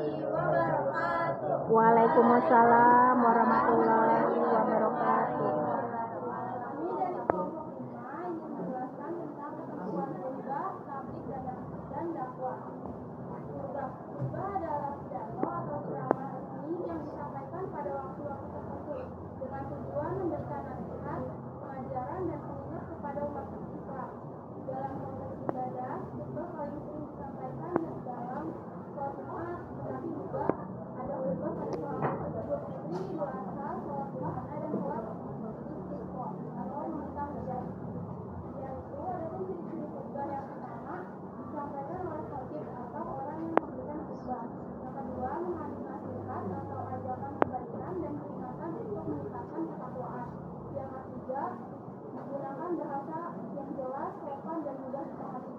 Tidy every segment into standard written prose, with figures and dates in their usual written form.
wabarakatuh. Waalaikumsalam warahmatullahi wabarakatuh. Kami dari kelompok 5 ingin menjelaskan tentang ketentuan khutbah, tablik dan dakwah. Khutbah adalah pidato atau ceramah resmi yang disampaikan pada waktu-waktu tertentu dengan tujuan memberikan nasihat, pengajaran dan pengingat kepada umat Islam. Dalam konteks ibadah, khutbah paling sering disampaikan dalam sholat Jumat, tetapi juga ada khutbah pada sholat Idul Fitri, Idul Adha, sholat Duha, dan sholat Istisqa atau meminta hujan. Yaitu ada ciri-ciri khutbah yang pertama disampaikan oleh khatib atau orang yang memberikan khutbah. Yang kedua, mengandung nasihat atau ajakan kebaikan dan peringatan untuk meningkatkan ketakwaan. Yang ketiga, menggunakan bahasa yang jelas, sopan dan mudah dipahami.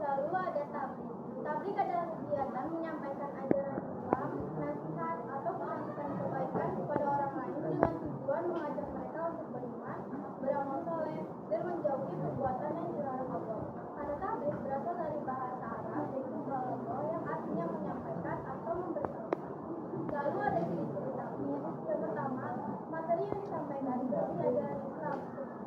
Lalu ada tablik. Tablik adalah kegiatan menyampaikan ajaran Islam, nasihat atau pesan kebaikan kepada orang lain dengan tujuan mengajak mereka untuk beriman, beramal soleh, dan menjauhi perbuatan yang dilarang Allah. Kata tablik berasal dari bahasa Arab yaitu balagha yang artinya menyampaikan atau memberitahukan. Lalu ada ciri-ciri tablik. Yang pertama, materi yang disampaikan berarti ajaran Islam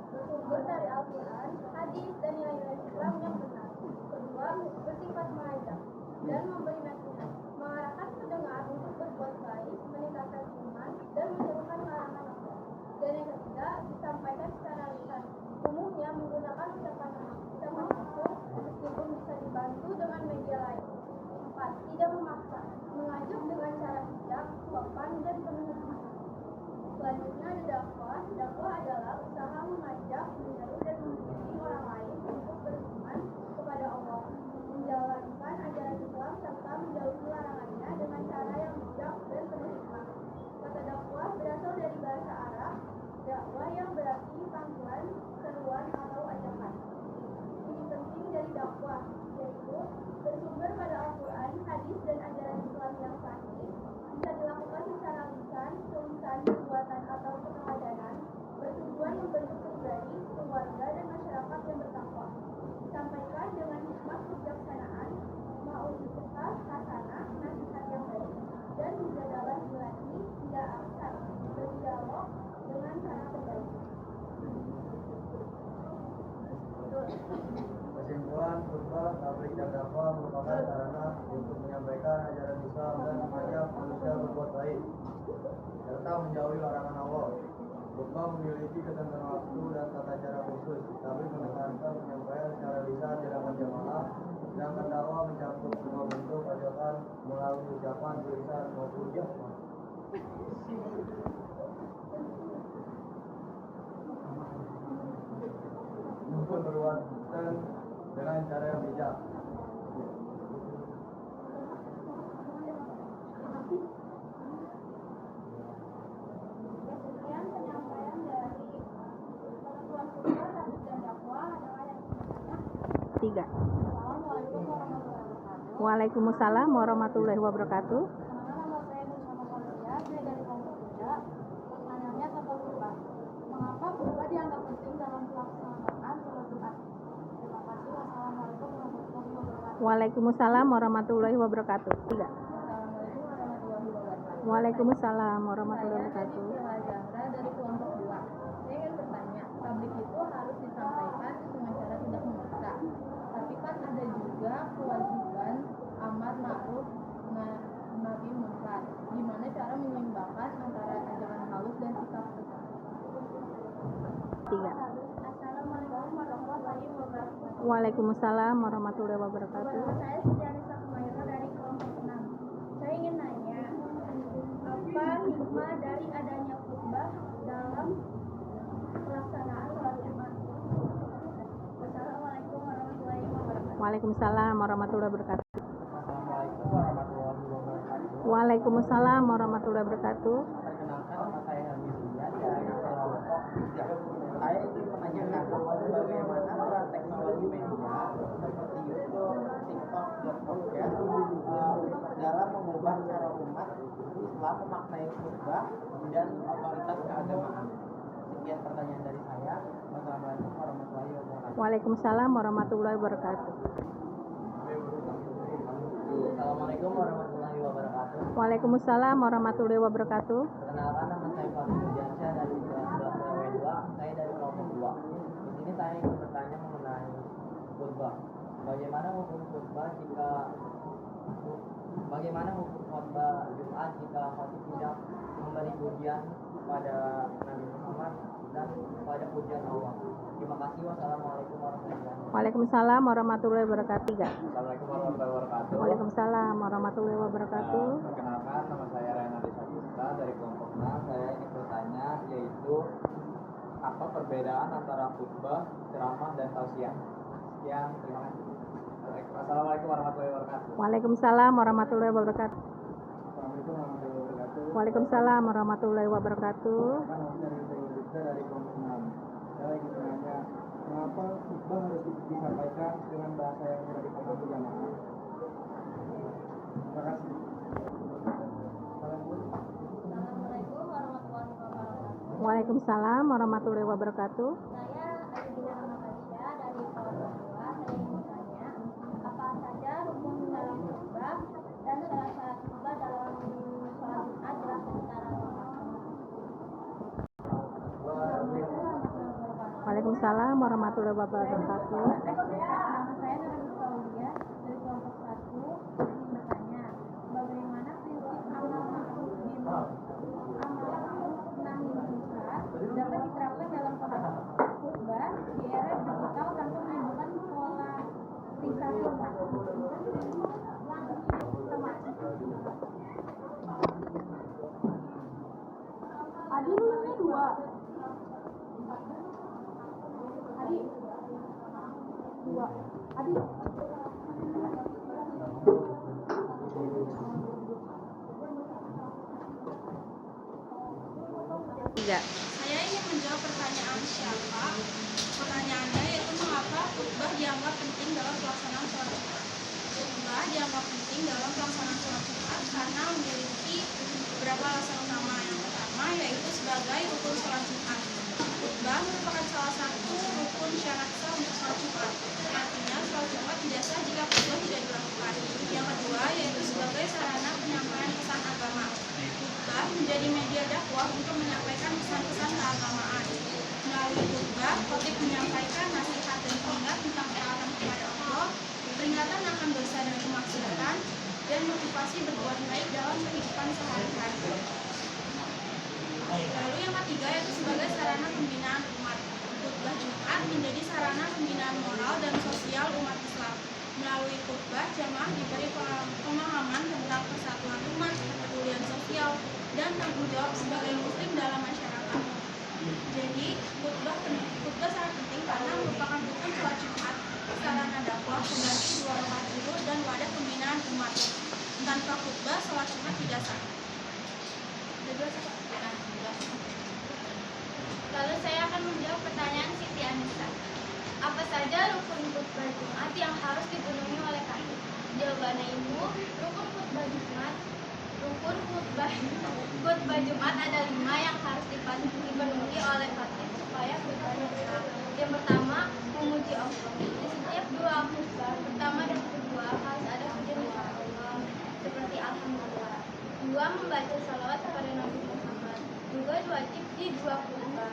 bersumber dari Al-Quran, hadis, dan nilai-nilai Islam yang benar. Kedua, bersifat mengajak dan memberi nasihat, mengarahkan pendengar untuk berbuat baik, meningkatkan iman, dan menjauhkan larangan Allah. Dan yang ketiga, disampaikan secara lisan, umumnya menggunakan ucapan langsung meskipun bisa dibantu dengan media lain. 4. Tidak memaksa, mengajuk dengan cara bijak, sopan, dan penuh hikmah. Selanjutnya ada dakwah. Dakwah adalah usaha mengajak, menyeru, dan membimbing orang lain untuk beriman kepada Allah, menjalankan ajaran Islam serta menjauhi larangannya dengan cara yang bijak dan penuh hikmah. Kata dakwah berasal dari bahasa Arab, dakwah yang berarti panggilan, seruan, atau ajakan. Ini penting dari dakwah, yaitu bersumber pada Al-Quran, hadis, dan ajaran Islam yang sahih, bisa dilakukan secara lisan, tulisan, perbuatan, atau peteladanan, bertujuan membentuk pribadi, keluarga, dan masyarakat yang bertakwa. Disampaikan dengan hikmat kebijaksanaan, mau'izah hasanah, nasihat yang baik, dan mujadalah billati, tidak akan berdialog dengan cara terbaik. Kesimpulan, khutbah, tablik dan dakwah merupakan sarana untuk menyampaikan ajaran Islam dan mengajak manusia berbuat baik serta menjauhi larangan Allah. Khutbah memiliki ketentuan waktu dan tata cara khusus, tapi menekankan penyampaian secara lisan dilakukan jamaah, sedangkan dakwah mencakup semua bentuk ajakan melalui ucapan, tulisan maupun jamaah. Untuk perbuatan dengan cara yang bijak. Sekian penyampaian dari ketentuan khutbah, tablik, dan dakwah adalah yang sebenarnya. 3. Assalamualaikum warahmatullahi wabarakatuh. Waalaikumsalam warahmatullahi wabarakatuh. Nama saya Nusama Malia, saya dari kelompok 3. Pertanyaannya tentang khutbah. Mengapa khutbah dianggap penting dalam pelaksanaan sholat Jumat? Terima kasih. Wassalamualaikum warahmatullahi wabarakatuh. Waalaikumsalam warahmatullahi wabarakatuh. 3. Assalamualaikum warahmatullahi wabarakatuh. Waalaikumsalam warahmatullahi Saya wabarakatuh. Nadi Zahra dari kelompok 2. Saya ingin bertanya, tablik itu harus disampaikan dengan cara tidak memaksa. Tapi kan ada juga kewajiban amar ma'ruf nahi munkar. Gimana cara menyeimbangkan antara ajaran halus dan sikap tegas? 3. Assalamualaikum warahmatullahi wabarakatuh. Waalaikumsalam warahmatullahi wabarakatuh. Saya Siti Anissa Kumaira dari kelompok 6. Saya ingin nanya, apa hikmah dari adanya khutbah dalam pelaksanaan sholat Jumat? Wassalamualaikum warahmatullahi wabarakatuh. Waalaikumsalam warahmatullahi wabarakatuh. Assalamualaikum warahmatullahi wabarakatuh. Waalaikumsalam warahmatullahi wabarakatuh. Perkenalkan, nama saya Helmi Zulian dari kelompok 3. Saya ingin menanyakan bagaimana peran teknologi media seperti YouTube, TikTok, dan podcast dalam mengubah cara umat Islam memaknai khutbah dan otoritas keagamaan. Sekian pertanyaan dari saya. Wassalamualaikum warahmatullahi wabarakatuh. Waalaikumsalam warahmatullahi wabarakatuh. Assalamualaikum warahmatullahi wabarakatuh. Waalaikumsalam warahmatullahi wabarakatuh. Perkenalkan, nama saya Fahmi Rudiansyah dari kelas 12 W2. Saya dari kelompok 2. Di sini saya ingin bertanya mengenai khutbah. Bagaimana hukum khutbah Jumat jika khatib tidak memberi pujian kepada Nabi Muhammad dan kepada pujian Allah? Terima kasih. Wassalamualaikum warahmatullahi wabarakatuh. Waalaikumsalam warahmatullahi wabarakatuh. Assalamualaikum warahmatullahi wabarakatuh. Waalaikumsalam warahmatullahi wabarakatuh. Perkenalkan, nama saya Renaldi Saputra dari kelompok 6. Saya ingin bertanya, yaitu apa perbedaan antara khutbah, ceramah, dan tausiah? Sekian, terima kasih. Assalamualaikum warahmatullahi wabarakatuh. Waalaikumsalam warahmatullahi wabarakatuh. Assalamualaikum warahmatullahi wabarakatuh. Waalaikumsalam warahmatullahi wabarakatuh. Kan saya dari kelompok 6. Saya ingin bertanya, mengapa khutbah harus disampaikan dengan bahasa yang mudah dipahami jamaah? Terima kasih. Assalamualaikum warahmatullahi wabarakatuh. Waalaikumsalam warahmatullahi wabarakatuh. Saya Adina Natasha dari kelompok 2. Saya ingin bertanya, apa saja rukun dalam khutbah dan syarat-syarat khutbah dalam sholat Jumat jelaskan secara lengkap. Waalaikumsalam warahmatullahi wabarakatuh. Nama saya Nurul Kaulia dari kelompok 1. Ingin bertanya, bagaimana prinsip amal ma'ruf nahi munkar dapat diterapkan dalam khutbah di era digital tanpa menimbulkan polarisasi umat? Adi nulisnya 2. Adi. 2. Adi. Tiga. Saya ingin menjawab pertanyaan siapa. Pertanyaannya yaitu mengapa khutbah dianggap penting dalam pelaksanaan sholat Jumat. Khutbah dianggap penting dalam pelaksanaan sholat Jumat karena memiliki beberapa alasan utama. Yang pertama yaitu sebagai rukun sholat Jumat. Khutbah merupakan salah satu rukun syarat sah untuk sholat Jumat. Artinya sholat Jumat tidak sah jika khutbah tidak dilakukan. Yang kedua yaitu sebagai sarana penyampaian pesan agama. Khutbah menjadi media dakwah untuk menyampaikan pesan-pesan keagamaan. Melalui khutbah, khatib menyampaikan nasihat dan pengingat tentang ketaatan kepada Allah, peringatan akan dosa dan kemaksiatan, dan motivasi berbuat baik dalam kehidupan sehari-hari. Lalu yang ketiga yaitu sebagai sarana pembinaan umat. Khutbah Jumat menjadi sarana pembinaan moral dan sosial umat Islam. Melalui khutbah, jamaah diberi pemahaman tentang persatuan umat, kepedulian sosial, dan tanggung jawab sebagai muslim dalam masyarakat. Jadi, khutbah sangat penting karena merupakan rukun sholat Jumat, sarana dakwah, pengganti 2 rakaat zuhur, dan wadah pembinaan umat. Tanpa khutbah, sholat Jumat tidak sah. Lalu saya akan menjawab pertanyaan Siti Anissa. Apa saja rukun khutbah Jumat yang harus dipenuhi oleh khatib? Jawabannya Ibu, rukun khutbah Jumat ada 5 yang harus dipenuhi oleh khatib supaya khutbahnya sah. Yang pertama, memuji Allah. Di setiap doa khutbah pertama dan kedua harus ada pujian kepada Allah seperti alhamdulillah. 2, membaca salawat kepada Nabi Muhammad. Juga wajib di 2 khutbah.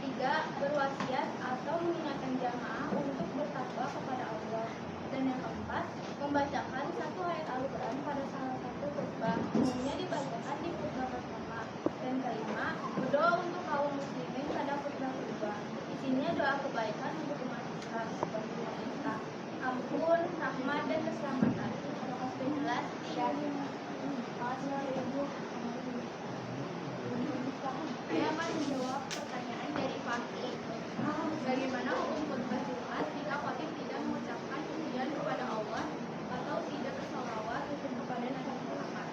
3, berwasiat atau mengingatkan jamaah untuk bertakwa kepada Allah. Dan yang keempat, membacakan 1 ayat Al-Quran pada salah satu khutbah, umumnya dibacakan di khutbah pertama. Dan kelima, berdoa untuk kaum muslimin pada khutbah kedua. Isinya doa kebaikan untuk umat Islam seperti meminta ampun, rahmat, dan keselamatan. Jelas? Saya akan menjawab pertanyaan dari Fakih. Bagaimana hukum khutbah Jumat jika khatib tidak mengucapkan pujian kepada Allah atau tidak bersalawat kepada Nabi Muhammad?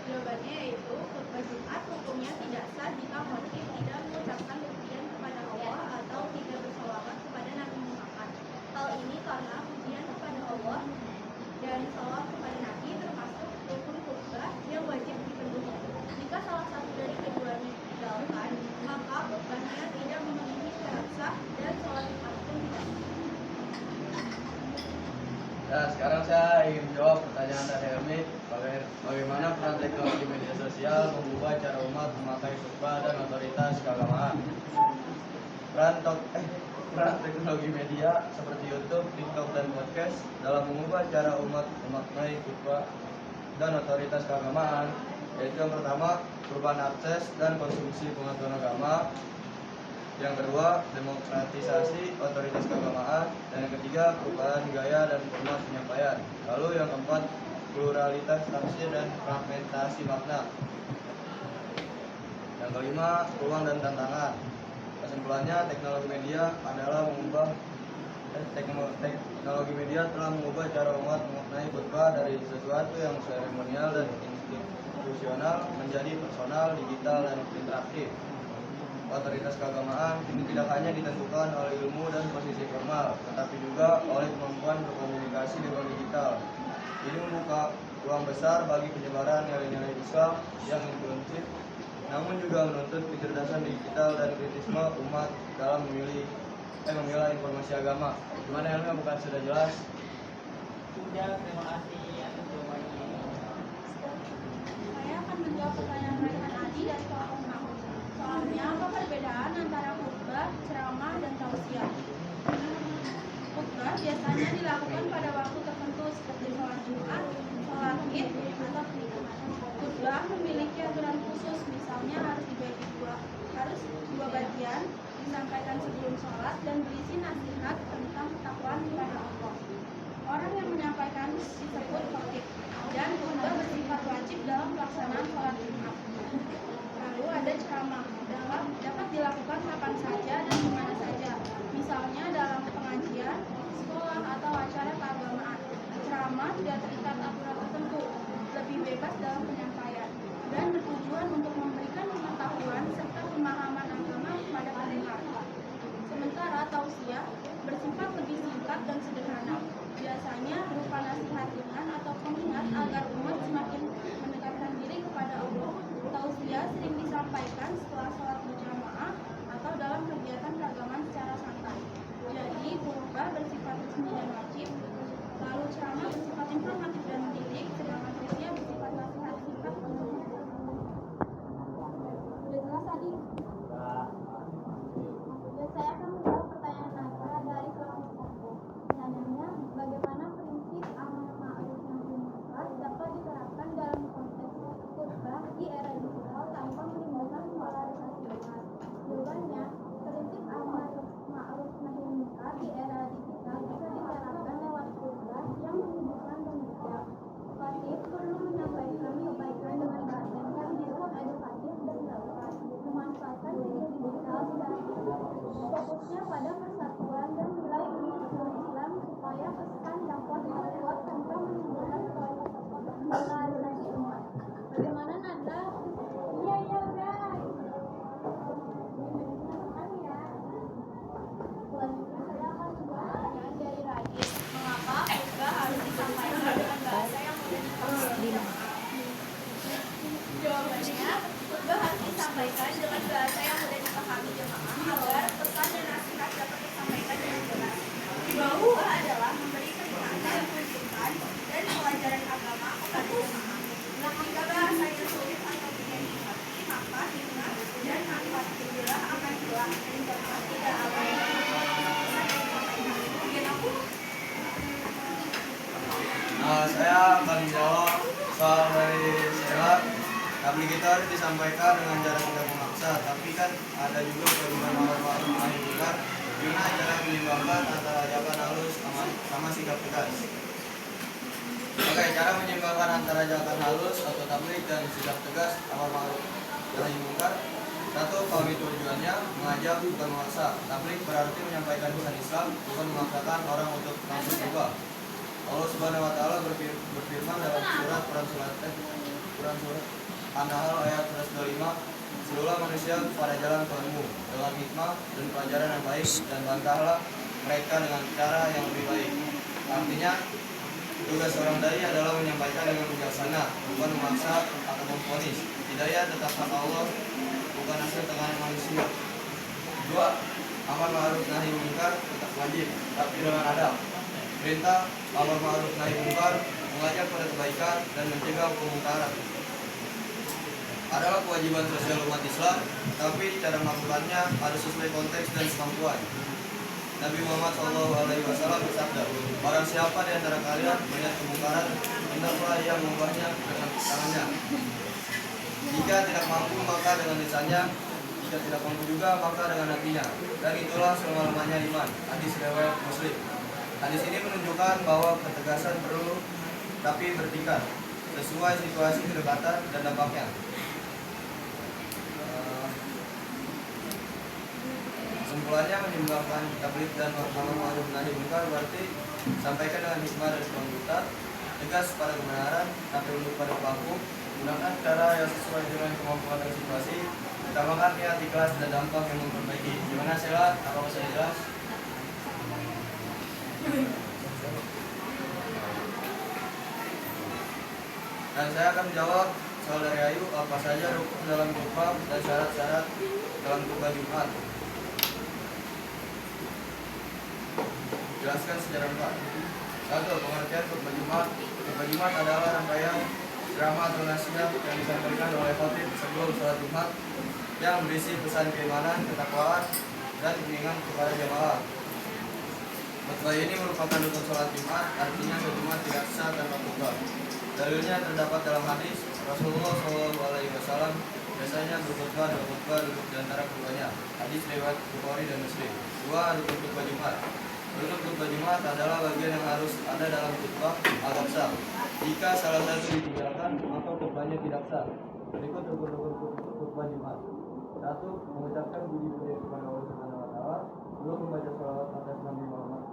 Jawabannya yaitu khutbah Jumat hukumnya tidak sah jika khatib tidak mengucapkan pujian kepada Allah atau tidak bersalawat kepada Nabi Muhammad. Hal ini karena pujian kepada Allah dan salawat kepada Nabi termasuk rukun khutbah yang wajib dipenuhi. Jika salah satu dari keduanya dilakukan, maka khutbahnya tidak memenuhi syarat sah dan sholat Jumat pun tidak sah. Ya, sekarang saya ingin menjawab pertanyaan dari Helmi. Bagaimana peran sosial mengubah cara umat memakai khutbah dan otoritas keagamaan. Peran teknologi media seperti YouTube, TikTok, dan podcast dalam mengubah cara umat memaknai khutbah dan otoritas keagamaan, yaitu yang pertama, perubahan akses dan konsumsi pengetahuan agama. Yang kedua, demokratisasi otoritas keagamaan. Dan yang ketiga, perubahan gaya dan format penyampaian. Lalu yang keempat, pluralitas tafsir dan fragmentasi makna. Yang kelima, peluang dan tantangan. Kesimpulannya, teknologi media telah mengubah cara umat memaknai khutbah dari sesuatu yang seremonial dan institusional menjadi personal, digital, dan interaktif. Otoritas keagamaan ini tidak hanya ditentukan oleh ilmu dan posisi formal, tetapi juga oleh kemampuan berkomunikasi di ruang digital. Ini membuka ruang besar bagi penyebaran nilai-nilai Islam yang inklusif, namun juga menuntut kecerdasan digital dan kritisme umat dalam memilah informasi agama. Gimana Helmi, bukan sudah jelas? Sudah, terima kasih atas jawabannya. Saya akan menjawab pertanyaan Raihan Adi dari kelompok 6. Soalnya, apa perbedaan antara khutbah, ceramah, dan tausiah? Khutbah biasanya dilakukan pada waktu tertentu seperti sholat Jumat, sholat Id, atau pernikahan. Khutbah memiliki aturan khusus, misalnya harus dua bagian, disampaikan sebelum sholat dan berisi nasihat tentang ketakwaan kepada Allah. Orang yang menyampaikan disebut khatib, dan khutbah bersifat wajib dalam pelaksanaan sholat Jumat. Lalu ada ceramah, dapat dilakukan kapan saja dan di mana saja, misalnya dalam pengajian, sekolah, atau acara keagamaan. Ceramah tidak terikat aturan tertentu, lebih bebas dalam penyampaian, dan bertujuan untuk memberikan pengetahuan serta pemahaman agama kepada pendengar. Sementara tausiah bersifat lebih singkat dan sederhana, biasanya berupa nasihat ringan atau pengingat agar umat semakin mendekatkan diri kepada Allah. Tausiah sering disampaikan setelah sholat berjamaah atau dalam kegiatan keagamaan secara santai. Jadi, khutbah bersifat resmi dan wajib, lalu ceramah bersifat informatif dan mendidik, sedangkan tausiah bersifat nasihat singkat. Sudah jelas tadi? Dan saya akan menjawab pertanyaan Nazra dari kelompok 1. Pertanyaannya, bagaimana prinsip amar ma'ruf nahi munkar dapat diterapkan dalam konteks khutbah di era digital tanpa menimbulkan polarisasi umat? Jawabannya, prinsip amar ma'ruf nahi munkar di era digital bisa diterapkan lewat khutbah yang menunjukkan dan bijak. Khatib perlu menyampaikan kebaikan dengan bahasa yang edukatif dan relevan, memanfaatkan media digital secara bijak. Fokusnya pada persatuan dan nilai Islam supaya pesan dapat terkuat tanpa menimbulkan polarisasi umat. Bagaimana Nanda? Iya guys. Selanjutnya saya akan menjawab pertanyaan dari Radit. Mengapa khutbah harus disampaikan dengan bahasa yang mudah dipahami? Jawabannya, khutbah harus disampaikan dengan bahasa yang mudah dipahami jemaah agar pesan dan nasihat dapat disampaikan dengan jelas. Khutbah adalah memberi peringatan, masukan, dan pelajaran agama kepada jemaah. Jika bahasanya sulit atau tidak dimengerti, maka hikmah dan manfaat khutbah akan hilang dan jemaah tidak akan pesan yang disampaikan. Mungkin aku? Saya akan menjawab soal dari Sheila. Tabligh itu harus disampaikan dengan cara tidak memaksa, tapi kan ada juga perubahan amar ma'ruf nahi munkar dengan cara menyeimbangkan antara ajakan halus sama sikap tegas. Oke, cara menyeimbangkan antara ajakan halus atau tabligh dan sikap tegas amar ma'ruf nahi munkar. 1. Kami tujuannya mengajak bukan memaksa. Tabligh berarti menyampaikan pesan Islam, bukan memaksakan orang untuk langsung berubah. Allah Subhanahu wa taala berfirman dalam surat An-Nahl ayat 125, "Seluruh manusia pada jalan Tuhanmu dengan hikmah dan pelajaran yang baik, dan bantahlah mereka dengan cara yang lebih baik." Artinya, tugas seorang dai adalah menyampaikan dengan bijaksana, bukan memaksa atau memvonis. Hidayah tetap hak Allah, bukan hasil tangan manusia. 2. Amar ma'ruf nahi munkar tetap wajib, tapi dengan adab. Perintah amar ma'ruf nahi munkar mengajak pada kebaikan dan mencegah kemungkaran. adalah kewajiban sosial umat Islam, tapi cara melakukannya harus sesuai konteks dan kemampuan. Nabi Muhammad SAW bersabda, barang siapa di antara kalian melihat kemungkaran, hendaklah ia mengubahnya dengan tangannya. Jika tidak mampu, maka dengan lisannya. Jika tidak mampu juga, maka dengan hatinya. Dan itulah selama-lamanya iman. Hadis riwayat Muslim. Hadis ini menunjukkan bahwa ketegasan perlu, tapi bertingkat sesuai situasi kedekatan dan dampaknya. Kesimpulannya, menimbulkan tabligh dan amar ma'ruf nahi munkar berarti sampaikan dengan hikmah dan kelembutan, tegas pada kebenaran, tapi untuk pada pelaku, gunakan cara yang sesuai dengan kemampuan dan situasi, utamakan niat ikhlas dan dampak yang memperbaiki. Gimana Sheila? Apakah sudah jelas? Dan saya akan menjawab soal dari Ayu, apa saja rukun dalam khutbah dan syarat-syarat dalam khutbah Jumat. Jelaskan secara lengkap. 1. Pengertian khutbah Jumat. Khutbah Jumat adalah rangkaian ceramah atau nasihat yang disampaikan oleh khatib sebelum sholat Jumat yang berisi pesan keimanan, ketakwaan, dan bimbingan kepada jamaah. Khutbah ini merupakan rukun sholat Jumat, artinya sholat Jumat tidak sah tanpa khutbah. Dalilnya terdapat dalam hadis Rasulullah SAW biasanya berkhutbah dan khutbah duduk di antara keduanya. Hadis riwayat Bukhari dan Muslim. 2. Rukun khutbah Jumat. Rukun khutbah Jumat adalah bagian yang harus ada dalam khutbah agar sah. Jika salah satu ditinggalkan, maka khutbahnya tidak sah. Berikut rukun-rukun khutbah Jumat. 1. Mengucapkan puji-puji kepada Allah Subhanahu wa taala, 2. Membaca shalawat atas Nabi Muhammad.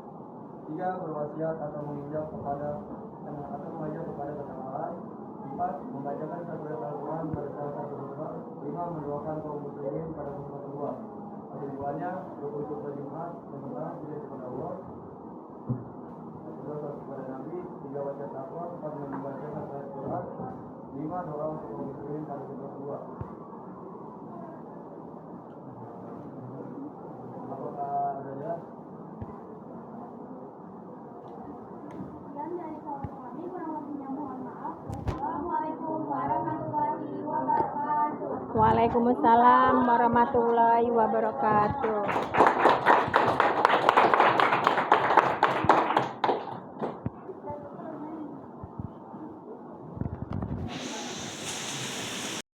3. Berwasiat atau mengajak kepada ketakwaan. 4. Membacakan satu ayat Al-Quran pada salah satu khutbah. 5. Mendoakan kaum muslimin pada khutbah kedua. Kesimpulannya, rukun khutbah Jumat yang pertama puji kepada Allah, kedua salat kepada Nabi, 3 baca takwa, 4 membaca satu ayat Quran, 5 doa untuk kaum muslimin pada khutbah kedua. Apakah ada jelas? Dan dari kawan kami kurang lebihnya mohon maaf. Wassalamualaikum warahmatullahi wabarakatuh. Waalaikumsalam warahmatullahi wabarakatuh.